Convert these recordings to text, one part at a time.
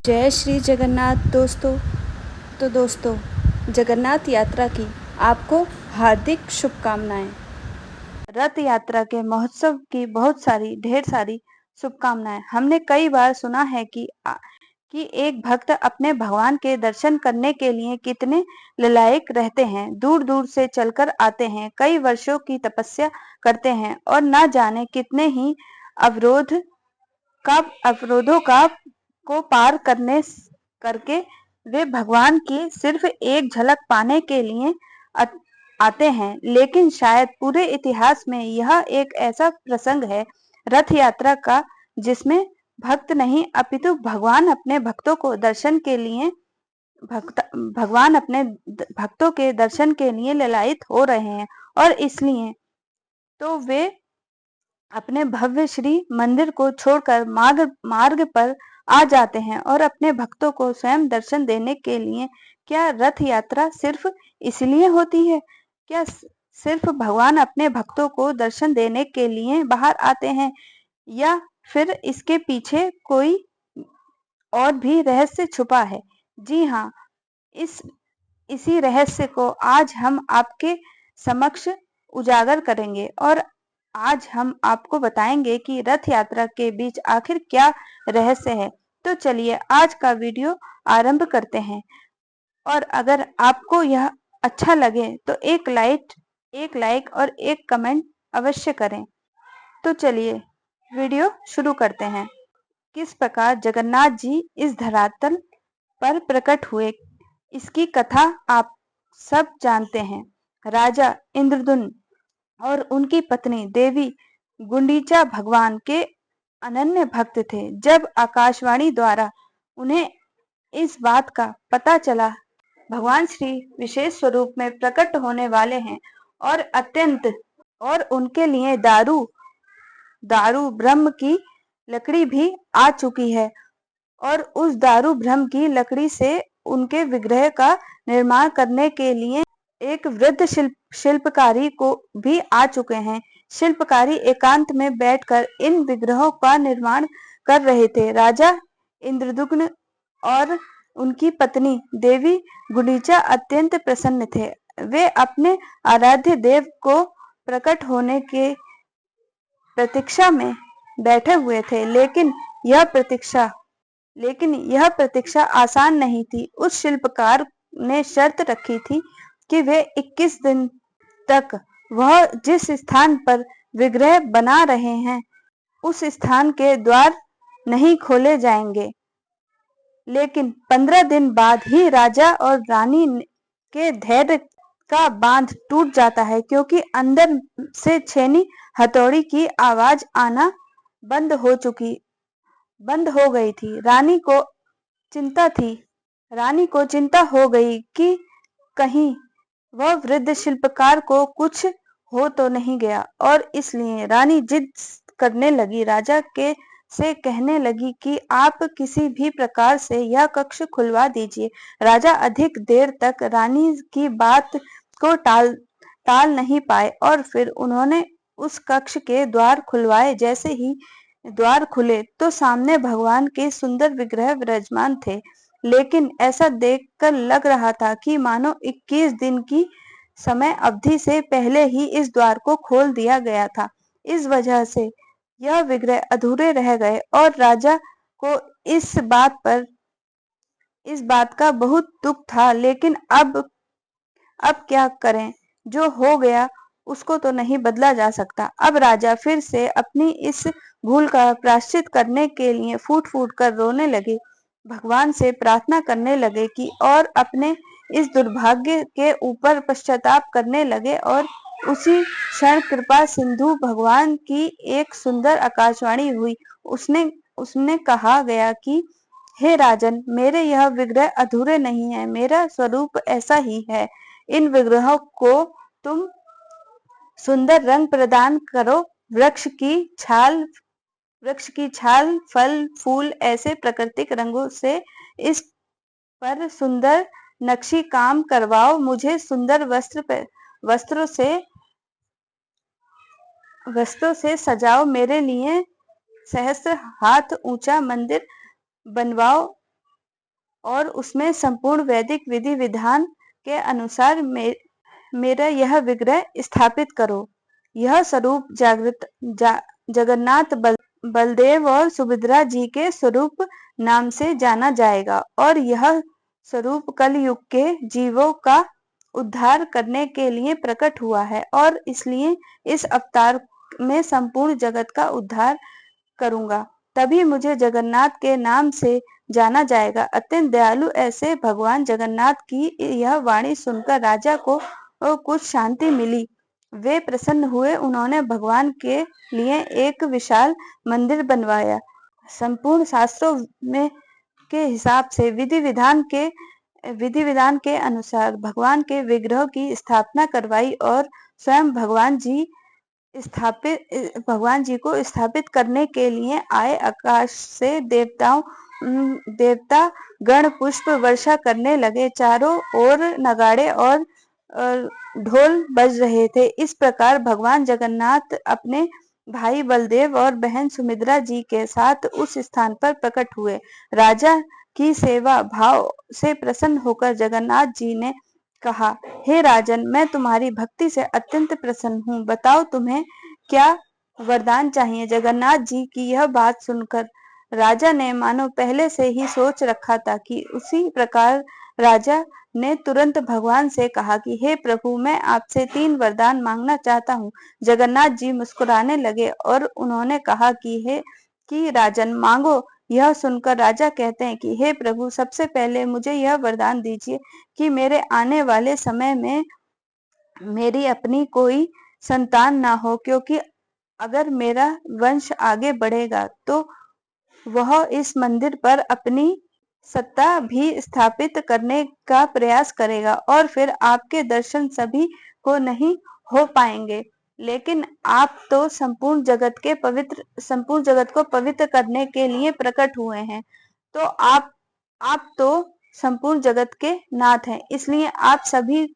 जय श्री जगन्नाथ दोस्तों। तो दोस्तों, जगन्नाथ यात्रा की आपको हार्दिक शुभकामनाएं। रथ यात्रा के महोत्सव की ढेर सारी शुभकामनाएं। हमने कई बार सुना है कि एक भक्त अपने भगवान के दर्शन करने के लिए कितने ललायक रहते हैं। दूर दूर से चलकर आते हैं, कई वर्षों की तपस्या करते हैं और न जाने कितने ही अवरोधों को पार करके वे भगवान की सिर्फ एक झलक पाने के लिए आते हैं। लेकिन शायद पूरे इतिहास में यह एक ऐसा प्रसंग है, रथ यात्रा का, जिसमें भक्त नहीं अपितु भगवान अपने भक्तों के दर्शन के लिए ललायित हो रहे हैं। और इसलिए तो वे अपने भव्य श्री मंदिर को छोड़कर मार्ग पर आ जाते हैं और अपने भक्तों को स्वयं दर्शन देने के लिए। क्या रथ यात्रा सिर्फ इसलिए होती है? क्या सिर्फ भगवान अपने भक्तों को दर्शन देने के लिए बाहर आते हैं, या फिर इसके पीछे कोई और भी रहस्य छुपा है? जी हाँ, इसी रहस्य को आज हम आपके समक्ष उजागर करेंगे और आज हम आपको बताएंगे कि रथ यात्रा के बीच आखिर क्या रहस्य है। तो चलिए आज का वीडियो आरंभ करते हैं। और अगर आपको यह अच्छा लगे तो एक लाइक और एक कमेंट अवश्य करें। तो चलिए वीडियो शुरू करते हैं। किस प्रकार जगन्नाथ जी इस धरातल पर प्रकट हुए, इसकी कथा आप सब जानते हैं। राजा इंद्रदुम्न और उनकी पत्नी देवी गुंडीचा भगवान के अनन्य भक्त थे। जब आकाशवाणी द्वारा उन्हें इस बात का पता चला भगवान श्री विशेष स्वरूप में प्रकट होने वाले हैं और उनके लिए दारू ब्रह्म की लकड़ी भी आ चुकी है, और उस दारू ब्रह्म की लकड़ी से उनके विग्रह का निर्माण करने के लिए एक वृद्ध शिल्पकारी को भी आ चुके हैं। शिल्पकारी एकांत में बैठकर इन विग्रहों का निर्माण कर रहे थे। राजा इंद्रदुम्न और उनकी पत्नी देवी गुंडीचा अत्यंत प्रसन्न थे। वे अपने आराध्य देव को प्रकट होने के प्रतीक्षा में बैठे हुए थे। लेकिन यह प्रतीक्षा आसान नहीं थी। उस शिल्पकार ने शर्त रखी थी कि वे 21 दिन तक वह जिस स्थान पर विग्रह बना रहे हैं उस स्थान के द्वार नहीं खोले जाएंगे। लेकिन 15 दिन बाद ही राजा और रानी के धैर्य का बांध टूट जाता है, क्योंकि अंदर से छेनी हथौड़ी की आवाज आना बंद हो गई थी। रानी को चिंता हो गई कि कहीं वह वृद्ध शिल्पकार को कुछ हो तो नहीं गया, और इसलिए रानी जिद करने लगी, राजा से कहने लगी कि आप किसी भी प्रकार से यह कक्ष खुलवा दीजिए। राजा अधिक देर तक रानी की बात को टाल नहीं पाए और फिर उन्होंने उस कक्ष के द्वार खुलवाए। जैसे ही द्वार खुले तो सामने भगवान के सुंदर विग्रह विराजमान थे। लेकिन ऐसा देखकर लग रहा था कि मानो 21 दिन की समय अवधि से पहले ही इस द्वार को खोल दिया गया था। इस वजह से यह विग्रह अधूरे रह गए और राजा को इस बात का बहुत दुख था। लेकिन अब क्या करें, जो हो गया उसको तो नहीं बदला जा सकता। अब राजा फिर से अपनी इस भूल का प्रायश्चित करने के लिए फूट फूट कर रोने लगे, भगवान से प्रार्थना करने लगे कि और अपने इस दुर्भाग्य के ऊपर पश्चाताप करने लगे। और उसी क्षण कृपा सिंधु भगवान की एक सुंदर आकाशवाणी हुई। उसने कहा गया कि हे राजन, मेरे यह विग्रह अधूरे नहीं है, मेरा स्वरूप ऐसा ही है। इन विग्रहों को तुम सुंदर रंग प्रदान करो। वृक्ष की छाल, फल, फूल ऐसे प्राकृतिक रंगों से इस पर सुंदर नक्शी काम करवाओ। मुझे सुंदर वस्त्रों से सजाओ। मेरे लिए सहस्त्र हाथ ऊंचा मंदिर बनवाओ। और उसमें संपूर्ण वैदिक विधि विधान के अनुसार मेरा यह विग्रह स्थापित करो। यह स्वरूप जगन्नाथ बलदेव और सुभद्रा जी के स्वरूप नाम से जाना जाएगा और यह स्वरूप कलयुग के जीवों का उद्धार करने के लिए प्रकट हुआ है और इसलिए इस अवतार में संपूर्ण जगत का उद्धार करूंगा। तभी मुझे जगन्नाथ के नाम से जाना जाएगा। अत्यंत दयालु ऐसे भगवान जगन्नाथ की यह वाणी सुनकर राजा को कुछ शांति मिली। वे प्रसन्न हुए। उन्होंने भगवान के लिए एक विशाल मंदिर बनवाया। संपूर्ण शास्त्रों में के हिसाब से विधि विधान के अनुसार भगवान के विग्रह की स्थापना करवाई और स्वयं भगवान जी को स्थापित करने के लिए आए। आकाश से देवता गण पुष्प वर्षा करने लगे। चारों ओर नगाड़े और ढोल बज रहे थे। इस प्रकार भगवान जगन्नाथ अपने भाई बलदेव और बहन सुमित्रा जी के साथ उस स्थान पर प्रकट हुए। राजा की सेवा भाव से प्रसन्न होकर जगन्नाथ जी ने कहा, हे राजन, मैं तुम्हारी भक्ति से अत्यंत प्रसन्न हूँ। बताओ तुम्हें क्या वरदान चाहिए। जगन्नाथ जी की यह बात सुनकर राजा ने मानो पहले से ही सोच रखा था कि उसी प्रकार राजा ने तुरंत भगवान से कहा कि हे प्रभु, मैं आपसे 3 वरदान मांगना चाहता हूँ। जगन्नाथ जी मुस्कुराने लगे और उन्होंने कहा कि राजन, मांगो। यह सुनकर राजा कहते हैं कि हे प्रभु, सबसे पहले मुझे यह वरदान दीजिए कि मेरे आने वाले समय में मेरी अपनी कोई संतान ना हो, क्योंकि अगर मेरा वंश आगे बढ़ेगा तो वह इस मंदिर पर अपनी सत्ता भी स्थापित करने का प्रयास करेगा और फिर आपके दर्शन सभी को नहीं हो पाएंगे। लेकिन आप तो संपूर्ण जगत को पवित्र करने के लिए प्रकट हुए हैं। तो आप तो संपूर्ण जगत के नाथ हैं, इसलिए आप सभी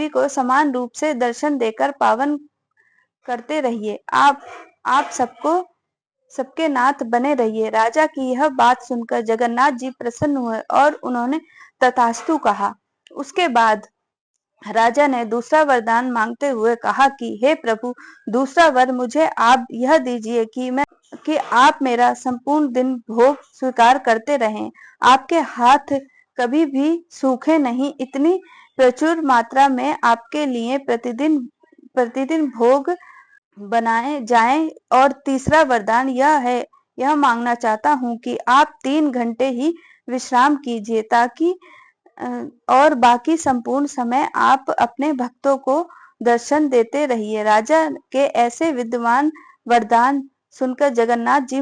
को समान रूप से दर्शन देकर पावन करते रहिए। आप सबके नाथ बने रहिए। राजा की यह बात सुनकर जगन्नाथ जी प्रसन्न हुए और उन्होंने तथास्तु कहा। उसके बाद राजा ने दूसरा वरदान मांगते हुए कहा कि हे प्रभु, दूसरा वर मुझे आप यह दीजिए कि आप मेरा संपूर्ण दिन भोग स्वीकार करते रहें। आपके हाथ कभी भी सूखे नहीं। इतनी प्रचुर मात्रा में आपके लिए प्रतिदिन भोग बनाए जाएं। और तीसरा वरदान यह मांगना चाहता हूँ कि आप 3 घंटे ही विश्राम कीजिए, ताकि और बाकी संपूर्ण समय आप अपने भक्तों को दर्शन देते रहिए। राजा के ऐसे विद्वान वरदान सुनकर जगन्नाथ जी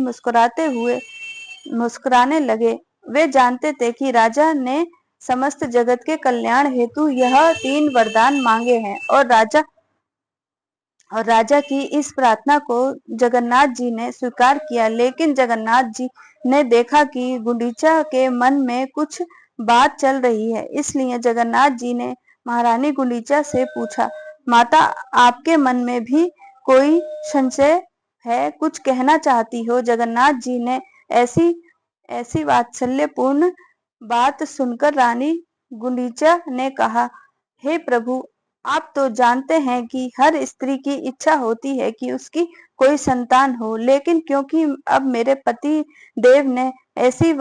मुस्कुराने लगे। वे जानते थे कि राजा ने समस्त जगत के कल्याण हेतु यह 3 वरदान मांगे हैं और राजा की इस प्रार्थना को जगन्नाथ जी ने स्वीकार किया। लेकिन जगन्नाथ जी ने देखा कि गुंडीचा के मन में कुछ बात चल रही है। इसलिए जगन्नाथ जी ने महारानी गुंडीचा से पूछा, माता, आपके मन में भी कोई संशय है? कुछ कहना चाहती हो? जगन्नाथ जी ने ऐसी वात्सल्यपूर्ण बात सुनकर रानी गुंडीचा ने कहा, हे प्रभु, आप तो जानते हैं कि हर स्त्री की इच्छा होती है कि उसकी कोई संतान हो, लेकिन क्योंकि अब मेरे पति देव ने ऐसा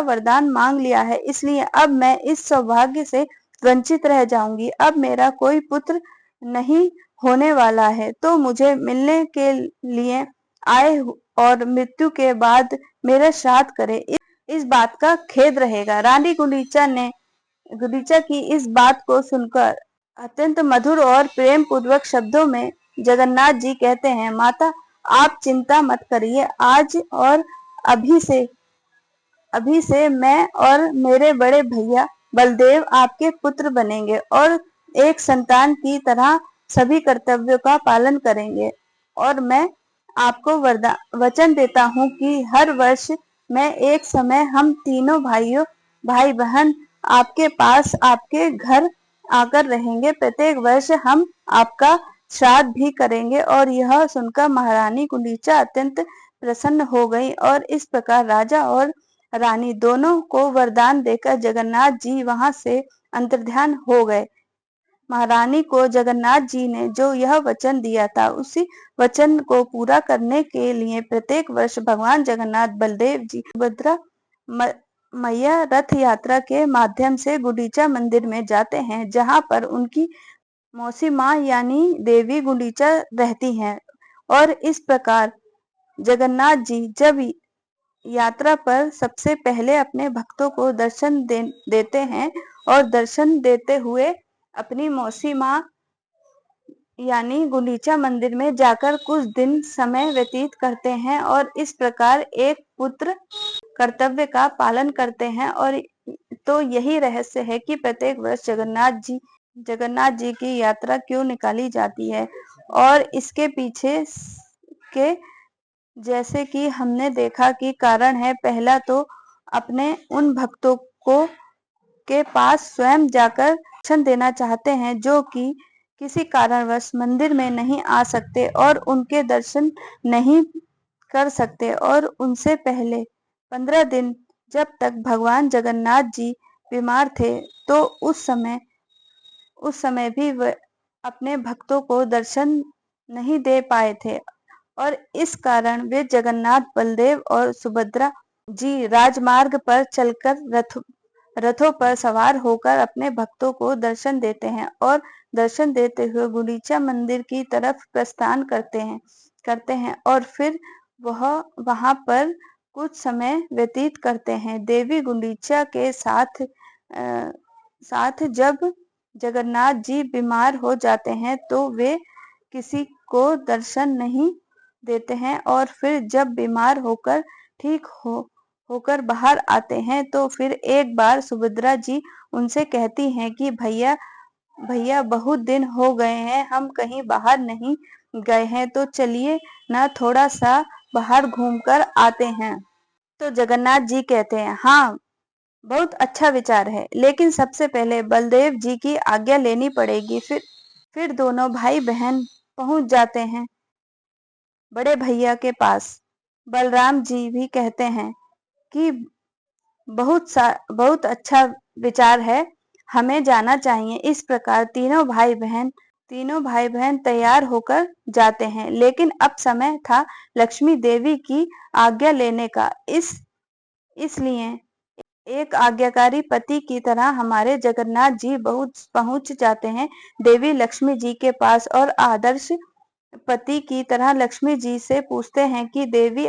वरदान मांग लिया है, इसलिए अब मैं इस सौभाग्य से वंचित रह जाऊंगी। अब मेरा कोई पुत्र नहीं होने वाला है, तो मुझे मिलने के लिए आए और मृत्यु के बाद मेरा श्राद्ध करे, इस बात का खेद रहेगा। रानी गुंडीचा की इस बात को सुनकर अत्यंत मधुर और प्रेम पूर्वक शब्दों में जगन्नाथ जी कहते हैं, माता, आप चिंता मत करिए। आज और अभी से मैं और मेरे बड़े भैया बलदेव आपके पुत्र बनेंगे और एक संतान की तरह सभी कर्तव्यों का पालन करेंगे। और मैं आपको वचन देता हूँ कि हर वर्ष में एक समय हम तीनों भाई बहन आपके पास आपके घर आकर रहेंगे। प्रत्येक वर्ष हम आपका श्राद्ध भी करेंगे। और यह सुनकर महारानी गुंडीचा अत्यंत प्रसन्न हो गई और इस प्रकार राजा और रानी दोनों को वरदान देकर जगन्नाथ जी वहां से अंतर्ध्यान हो गए। महारानी को जगन्नाथ जी ने जो यह वचन दिया था, उसी वचन को पूरा करने के लिए प्रत्येक वर्ष भगवान जगन्नाथ, बलदेव जी, सुभद्रा मैया रथ यात्रा के माध्यम से गुंडीचा मंदिर में जाते हैं, जहां पर उनकी मौसी माँ यानी देवी गुंडीचा रहती हैं। और इस प्रकार जगन्नाथ जी जब यात्रा पर सबसे पहले अपने भक्तों को दर्शन देते हैं और दर्शन देते हुए अपनी मौसी माँ यानी गुंडीचा मंदिर में जाकर कुछ दिन समय व्यतीत करते हैं और इस प्रकार एक पुत्र कर्तव्य का पालन करते हैं। और तो यही रहस्य है कि प्रत्येक वर्ष जगन्नाथ जी की यात्रा क्यों निकाली जाती है। और इसके पीछे के जैसे कि हमने देखा कि कारण है, पहला तो अपने उन भक्तों को के पास स्वयं जाकर दर्शन देना चाहते हैं जो कि किसी कारणवश मंदिर में नहीं आ सकते और उनके दर्शन नहीं कर सकते। और उनसे पहले 15 दिन जब तक भगवान जगन्नाथ जी बीमार थे, तो उस समय भी वे अपने भक्तों को दर्शन नहीं दे पाए थे और इस कारण वे जगन्नाथ, बलदेव और सुभद्रा जी राजमार्ग पर चलकर रथों पर सवार होकर अपने भक्तों को दर्शन देते हैं और दर्शन देते हुए गुंडीचा मंदिर की तरफ प्रस्थान करते हैं और फिर वह वहां पर कुछ समय व्यतीत करते हैं। देवी गुंडीचा के साथ जब जगन्नाथ जी बीमार हो जाते हैं तो वे किसी को दर्शन नहीं देते हैं और फिर जब बीमार होकर ठीक होकर बाहर आते हैं तो फिर एक बार सुभद्रा जी उनसे कहती हैं कि भैया भैया बहुत दिन हो गए हैं, हम कहीं बाहर नहीं गए हैं, तो चलिए ना थोड़ा सा बाहर घूमकर आते हैं। तो जगन्नाथ जी कहते हैं, हाँ बहुत अच्छा विचार है, लेकिन सबसे पहले बलदेव जी की आज्ञा लेनी पड़ेगी। फिर दोनों भाई बहन पहुंच जाते हैं बड़े भैया के पास। बलराम जी भी कहते हैं कि बहुत अच्छा विचार है, हमें जाना चाहिए। इस प्रकार तीनों भाई बहन तैयार होकर जाते हैं, लेकिन अब समय था लक्ष्मी देवी की आज्ञा लेने का। इसलिए एक आज्ञाकारी पति की तरह हमारे जगन्नाथ जी पहुंच जाते हैं देवी लक्ष्मी जी के पास और आदर्श पति की तरह लक्ष्मी जी से पूछते हैं कि देवी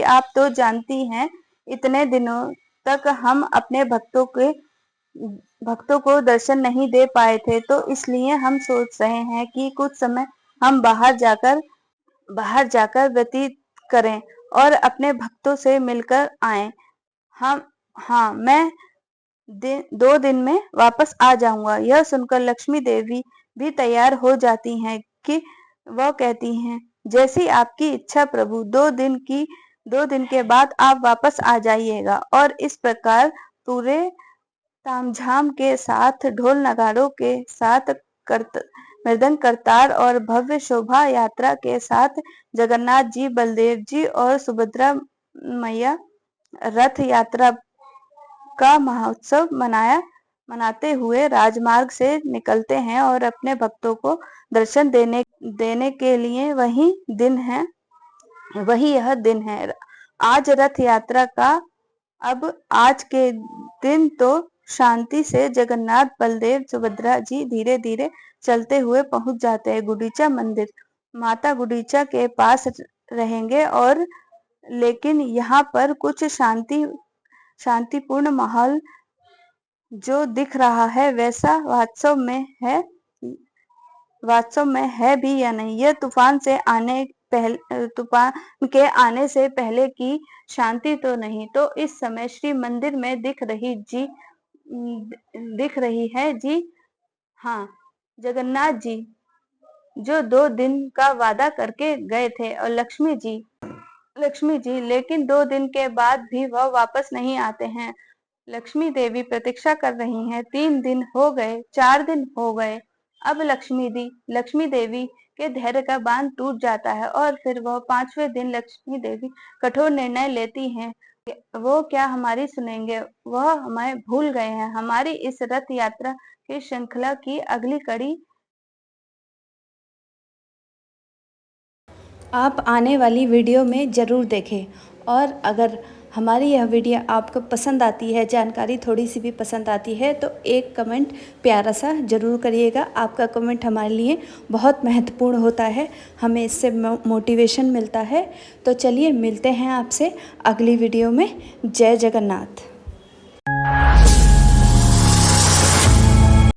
आप तो जानती हैं, इतने दिनों तक हम अपने भक्तों को दर्शन नहीं दे पाए थे, तो इसलिए हम सोच रहे हैं कि कुछ समय हम बाहर जाकर व्यतीत करें और अपने भक्तों से मिलकर आएं। हम हाँ, मैं 2 दिन में वापस आ जाऊंगा। यह सुनकर लक्ष्मी देवी भी तैयार हो जाती हैं कि वह कहती हैं, जैसी आपकी इच्छा प्रभु, 2 दिन के बाद आप वापस आ जाइएगा। और इस प्रकार पूरे तामझाम के साथ, ढोल नगाड़ों के साथ, मृदंग करतार और भव्य शोभा यात्रा के साथ जगन्नाथ जी, बलदेव जी और सुभद्रा मैया रथ यात्रा का महोत्सव मनाते हुए राजमार्ग से निकलते हैं और अपने भक्तों को दर्शन देने के लिए वही यह दिन है। आज रथ यात्रा का अब आज के दिन तो शांति से जगन्नाथ, बलदेव, सुभद्रा जी धीरे धीरे चलते हुए पहुंच जाते हैं गुंडीचा मंदिर। माता गुंडीचा के पास रहेंगे और लेकिन यहाँ पर कुछ शांतिपूर्ण माहौल जो दिख रहा है, वैसा वास्तव में है भी या नहीं। यह तूफान के आने से पहले की शांति तो नहीं। तो इस समय श्री मंदिर में दिख रही है जी। हाँ, जगन्नाथ जी जो 2 दिन का वादा करके गए थे और लक्ष्मी जी लेकिन 2 दिन के बाद भी वह वापस नहीं आते हैं। लक्ष्मी देवी प्रतीक्षा कर रही हैं। 3 दिन हो गए, 4 दिन हो गए। अब लक्ष्मी देवी के धैर्य का बांध टूट जाता है और फिर वह 5वें दिन लक्ष्मी देवी कठोर निर्णय लेती हैं। वो क्या हमारी सुनेंगे, वह हमें भूल गए हैं। हमारी इस रथ यात्रा की श्रृंखला की अगली कड़ी आप आने वाली वीडियो में ज़रूर देखें। और अगर हमारी यह वीडियो आपको पसंद आती है, जानकारी थोड़ी सी भी पसंद आती है, तो एक कमेंट प्यारा सा ज़रूर करिएगा। आपका कमेंट हमारे लिए बहुत महत्वपूर्ण होता है, हमें इससे मोटिवेशन मिलता है। तो चलिए मिलते हैं आपसे अगली वीडियो में। जय जगन्नाथ।